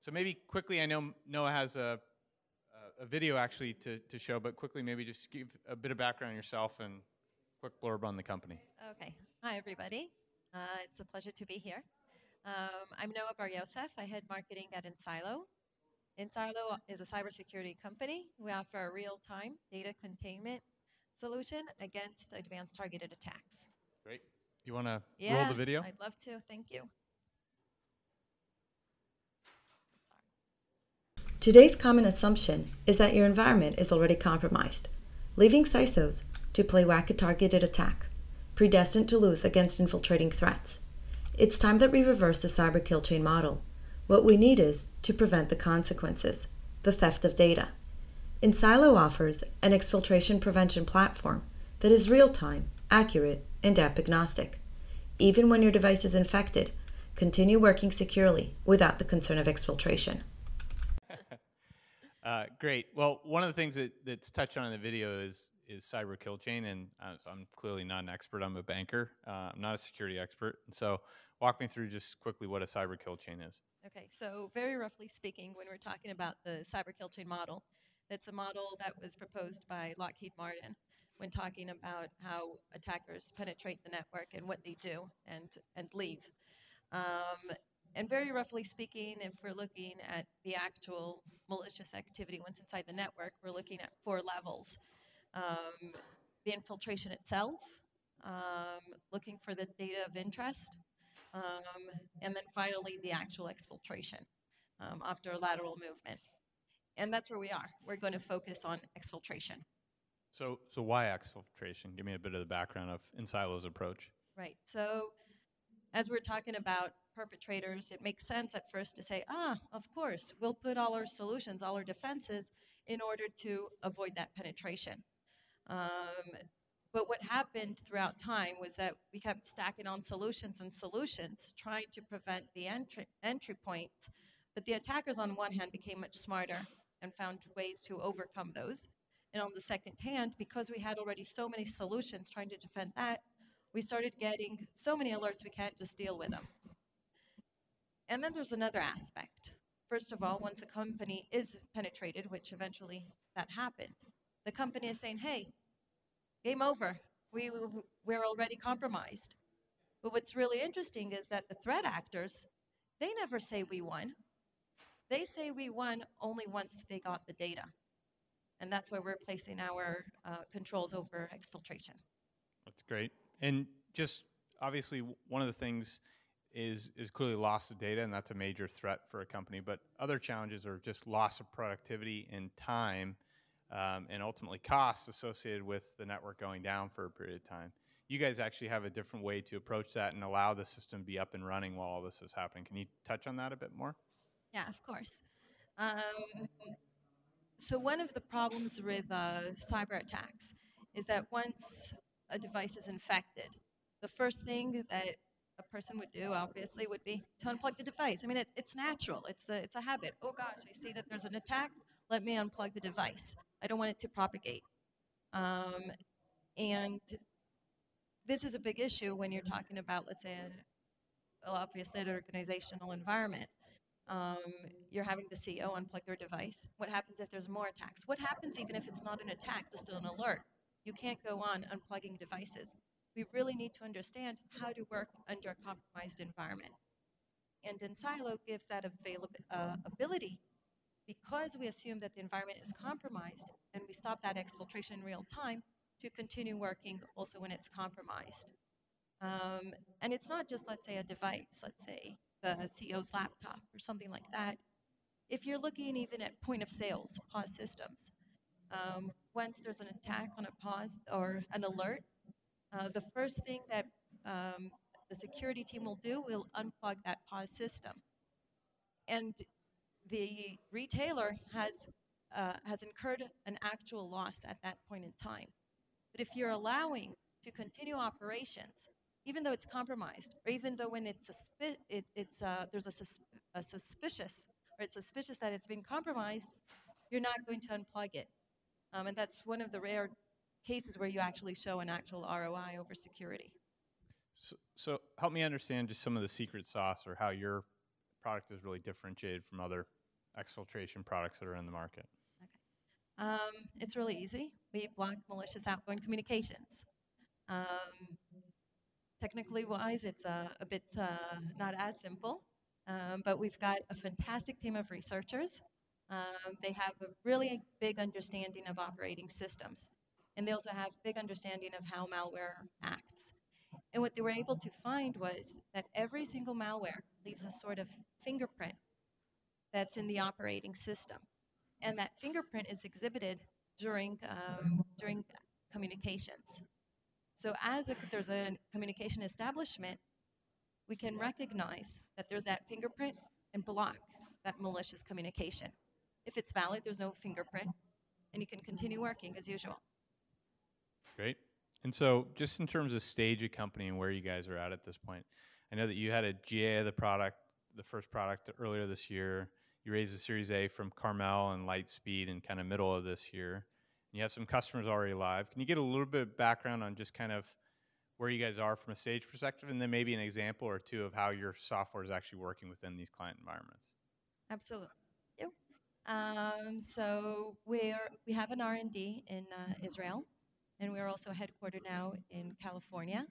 So maybe quickly, I know Noah has a video actually to show, but quickly maybe just give a bit of background on yourself and quick blurb on the company. Okay. Hi, everybody. It's a pleasure to be here. I'm Noa Bar-Yosef. I head marketing at enSilo. enSilo is a cybersecurity company. We offer a real-time data containment solution against advanced targeted attacks. Great. You want to roll Yeah, the video? I'd love to. Thank you. Today's common assumption is that your environment is already compromised, leaving CISOs to play whack-a-targeted attack, predestined to lose against infiltrating threats. It's time that we reverse the Cyberkill chain model. What we need is to prevent the consequences, the theft of data. enSilo offers an exfiltration prevention platform that is real-time, accurate, and app-agnostic. Even when your device is infected, continue working securely without the concern of exfiltration. Great. Well, one of the things that's touched on in the video is Cyberkill chain, and so I'm clearly not an expert. I'm a banker. I'm not a security expert. And so walk me through just quickly what a Cyberkill chain is. Okay, so very roughly speaking, when we're talking about the Cyberkill chain model, that's a model that was proposed by Lockheed Martin when talking about how attackers penetrate the network and what they do and leave. And very roughly speaking, if we're looking at the actual malicious activity once inside the network, we're looking at 4 levels. The infiltration itself, looking for the data of interest, and then finally the actual exfiltration after a lateral movement. And that's where we are. We're going to focus on exfiltration. So why exfiltration? Give me a bit of the background of enSilo's approach. Right. So as we're talking about perpetrators, it makes sense at first to say, of course, we'll put all our solutions, all our defenses in order to avoid that penetration. But what happened throughout time was that we kept stacking on solutions and solutions, trying to prevent the entry point. But the attackers, on one hand, became much smarter and found ways to overcome those. And on the second hand, because we had already so many solutions trying to defend that, we started getting so many alerts we can't just deal with them. And then there's another aspect. First of all, once a company is penetrated, which eventually that happened, the company is saying, hey, game over. We're already compromised. But what's really interesting is that the threat actors, they never say we won. They say we won only once they got the data. And that's why we're placing our controls over exfiltration. That's great. And just obviously one of the things is clearly loss of data, and that's a major threat for a company. But other challenges are just loss of productivity and time, and ultimately costs associated with the network going down for a period of time. You guys actually have a different way to approach that and allow the system to be up and running while all this is happening. Can you touch on that a bit more? Yeah, of course. So one of the problems with cyber attacks is that once a device is infected, the first thing that a person would do, obviously, would be to unplug the device. I mean, it's natural. It's a habit. Oh, gosh, I see that there's an attack. Let me unplug the device. I don't want it to propagate. And this is a big issue when you're talking about, let's say, obviously, an organizational environment. You're having the CEO unplug their device. What happens if there's more attacks? What happens even if it's not an attack, just an alert? You can't go on unplugging devices. We really need to understand how to work under a compromised environment. And enSilo gives that ability because we assume that the environment is compromised and we stop that exfiltration in real time to continue working also when it's compromised. And it's not just, let's say, a device, let's say the CEO's laptop or something like that. If you're looking even at point of sales, POS systems, once there's an attack on a POS or an alert, the first thing that the security team will do will unplug that POS system. And the retailer has incurred an actual loss at that point in time. But if you're allowing to continue operations, even though it's compromised, or even though when it's there's a suspicious, or it's suspicious that it's been compromised, you're not going to unplug it. And that's one of the rare cases where you actually show an actual ROI over security. So help me understand just some of the secret sauce or how you're product is really differentiated from other exfiltration products that are in the market? It's really easy. We block malicious outgoing communications. Technically wise, it's a bit not as simple, but we've got a fantastic team of researchers. They have a really big understanding of operating systems, and they also have big understanding of how malware acts. And what they were able to find was that every single malware leaves a sort of fingerprint that's in the operating system. And that fingerprint is exhibited during communications. So as there's a communication establishment, we can recognize that there's that fingerprint and block that malicious communication. If it's valid, there's no fingerprint, and you can continue working as usual. Great. And so just in terms of stage of company and where you guys are at this point, I know that you had a GA of the product, the first product earlier this year. You raised a Series A from Carmel and Lightspeed in kind of middle of this year. You have some customers already live. Can you get a little bit of background on just kind of where you guys are from a stage perspective, and then maybe an example or two of how your software is actually working within these client environments? Absolutely. So we have an R&D in Israel, and we're also headquartered now in California.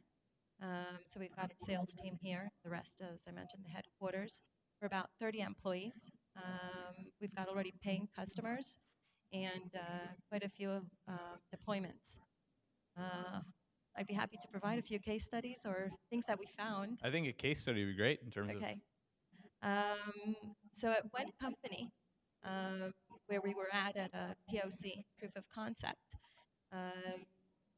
So we've got a sales team here. The rest, as I mentioned, the headquarters. We're about 30 employees. We've got already paying customers and quite a few deployments. I'd be happy to provide a few case studies or things that we found. I think a case study would be great in terms of... Okay. So at one company, where we were at a POC, proof of concept,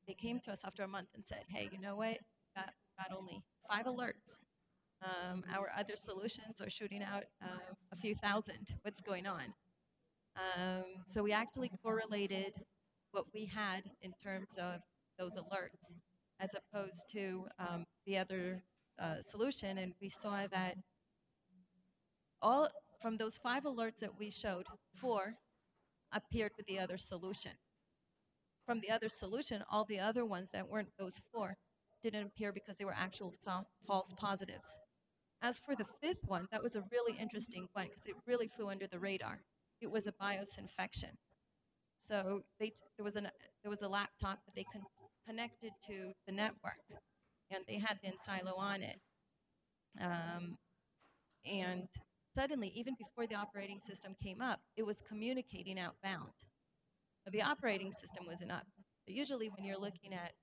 they came to us after a month and said, hey, you know what, got only 5 alerts. Our other solutions are shooting out a few thousand. What's going on? So we actually correlated what we had in terms of those alerts as opposed to the other solution, and we saw that all from those 5 alerts that we showed, 4 appeared with the other solution. From the other solution, all the other ones that weren't those 4 didn't appear because they were actual false positives. As for the 5th one, that was a really interesting one because it really flew under the radar. It was a BIOS infection. So there was a laptop that they connected to the network, and they had the enSilo on it. And suddenly, even before the operating system came up, it was communicating outbound. The operating system wasn't up. But usually when you're looking at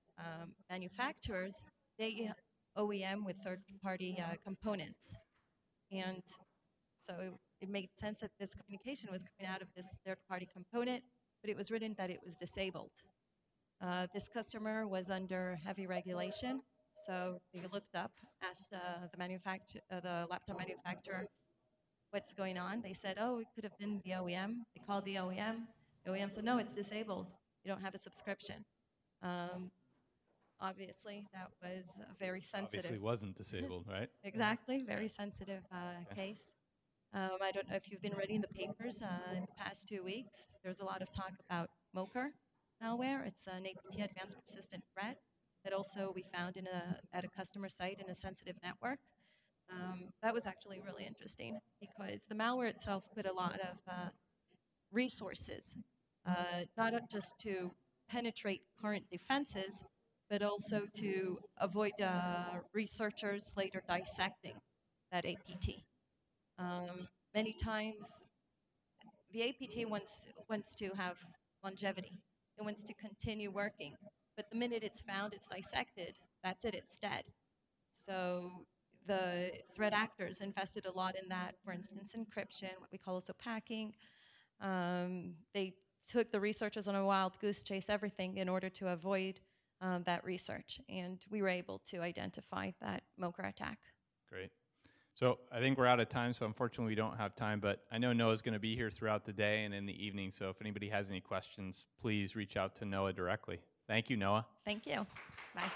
manufacturers, they OEM with third-party components. And so it made sense that this communication was coming out of this third-party component, but it was written that it was disabled. This customer was under heavy regulation, so they looked up, asked the laptop manufacturer, what's going on? They said, oh, it could have been the OEM. They called the OEM. The OEM said, no, it's disabled. You don't have a subscription. Obviously, that was very sensitive. Obviously wasn't disabled, right? Exactly, very sensitive case. I don't know if you've been reading the papers in the past 2 weeks. There's a lot of talk about Moker malware. It's an APT advanced persistent threat that also we found at a customer site in a sensitive network. That was actually really interesting because the malware itself put a lot of resources, not just to penetrate current defenses, but also to avoid researchers later dissecting that APT. Many times, the APT wants to have longevity. It wants to continue working. But the minute it's found, it's dissected, that's it, it's dead. So the threat actors invested a lot in that, for instance, encryption, what we call also packing. They took the researchers on a wild goose chase, everything, in order to avoid that research. And we were able to identify that Moker attack. Great. So I think we're out of time, so unfortunately we don't have time, but I know Noah's going to be here throughout the day and in the evening, so if anybody has any questions, please reach out to Noah directly. Thank you, Noah. Thank you. Bye.